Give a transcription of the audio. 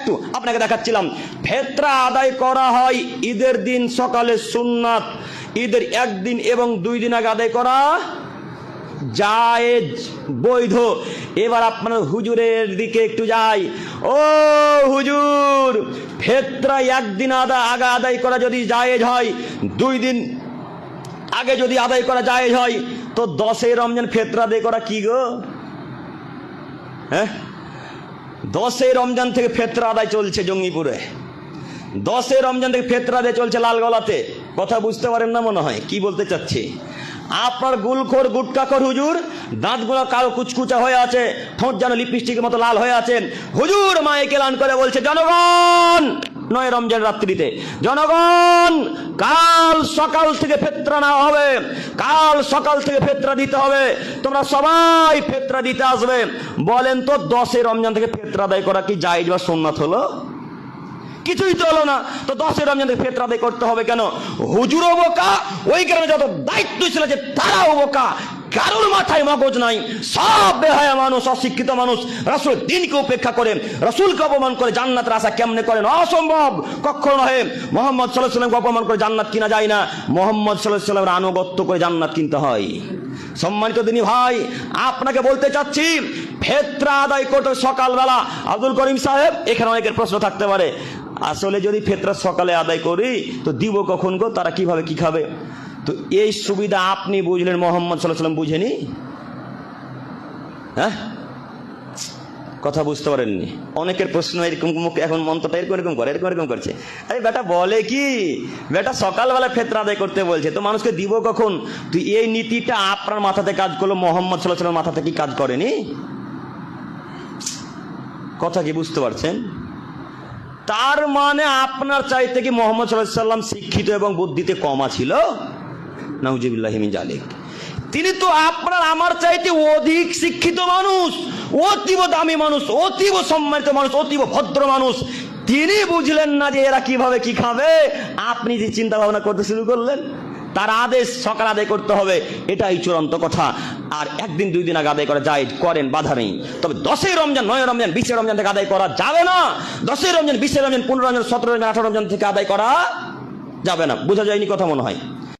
একটু আপনাকে দেখাচ্ছিলাম, ফিতরা আদায় করা হয় ঈদের দিন সকালে সুন্নাত, ঈদের একদিন এবং 2 দিন আগে আদায় করা জায়েজ, বৈধ। এবার আপনার হুজুরের দিকে একটু যাই। ও হুজুর, ফিতরা একদিন আগে আদায় করা যদি জায়েজ হয়, 2 দিন আগে যদি আদায় করা জায়েজ হয়, তো 10 রমজান ফিতরা আদায় করা কি গো? হ্যাঁ, 10 রমজান থেকে ফিতরা আদায় চলছে জঙ্গিপুরে, 10 রমজান থেকে ফিতরা আদায় চলছে লালগোলাতে। কথা বুঝতে পারেন না মনে হয় কি বলতে চাচ্ছি। আপনার গুলখোর গুটকাখোর হুজুর, দাঁতগুলো কালো কুচকুচা হয়ে আছে, ঠোঁট যেন লিপস্টিকের মতো লাল হয়ে আছেন। হুজুর মাইকে এলান করে বলছে, জনগণ 9 রমজান রাত্রিতে, জনগণ কাল সকাল থেকে ফিতরা নেওয়া হবে, কাল সকাল থেকে ফিতরা দিতে হবে, তোমরা সবাই ফিতরা দিতে আসবে। বলেন তো 10 রমজান থেকে ফিতরা আদায় করা কি জায়েজ বা সুন্নাত হলো? কিছুই তো হলো না। তো 10 রমজান থেকে ফিতরা আদায় করতে হবে কেন? হুজুরও বোকা, ওই গ্রামে যত দায়িত্ব ছিল যে তারাও বোকা, কারোর মাথায় মগজ নাই, সব বেহায়া মানুষ, অশিক্ষিত মানুষ, রাসূল দিনকে উপেক্ষা করে, রাসূলকে অপমান করে জান্নাতের আশা কেমনে করেন? অসম্ভব, কখনো নয়। মুহাম্মদ সাল্লাল্লাহু আলাইহি ওয়াসাল্লামকে অপমান করে জান্নাত কিনা যায় না, মুহাম্মদ সাল্লাল্লাহু আলাইহি ওয়াসাল্লামের আনুগত্য করে জান্নাত কিনতে হয়। সম্মানিত দিনী ভাই, আপনাকে বলতে চাচ্ছি, ফিতরা আদায় করতে সকালবেলা। আব্দুল করিম সাহেব, এখানে অনেকের প্রশ্ন থাকতে পারে, আসলে যদি ফিতরা সকালে আদায় করি তো দিব কখন গো? তারা কিভাবে কি খাবে? তো এই সুবিধা আপনি বুঝলেন, মুহাম্মদ সাল্লাল্লাহু আলাইহি ওয়াসাল্লাম বুঝেনি? হ্যাঁ, কথা বুঝতে পারেননি। অনেকের প্রশ্ন এরকম, এখন মন্ত্রটা এরকম করে, এরকম করছে। আরে বেটা বলে কি, বেটা সকালবেলা ফিতরা আদায় করতে বলছে, তো মানুষকে দিব কখন? তুই এই নীতিটা আপনার মাথাতে কাজ করলো, মুহাম্মদ সাল্লাল্লাহু আলাইহি ওয়াসাল্লামের মাথাতে কি কাজ করেনি? কথা কি বুঝতে পারছেন? তার মানে আপনার চাইতে কি মুহাম্মদ সাল্লাল্লাহু আলাইহি ওয়াসাল্লাম শিক্ষিত এবং বুদ্ধিতে কমা ছিল? নাউজুবিল্লাহি মিন যালিক। তিনি তো আপনার আমার চাইতে অধিক শিক্ষিত মানুষ, অতীব দামি মানুষ, অতীব সম্মানিত মানুষ, অতীব ভদ্র মানুষ। তিনি বুঝলেন না যে এরা কিভাবে কি খাবে? আপনি যে চিন্তা ভাবনা করতে শুরু করলেন, তার আদেশ সকাল আদায় করতে হবে, এটাই চূড়ান্ত কথা। আর 1 দিন 2 দিন আগে আদায় করা যায়, করেন, বাধা নেই। তবে 10 রমজান, 9 রমজান, 20 রমজান থেকে আদায় করা যাবে না। 10 রমজান, 20 রমজান, 15 রমজান, 17 রমজান, 18 রমজান থেকে আদায় করা যাবে না। বোঝা যায়নি কথা মনে হয়?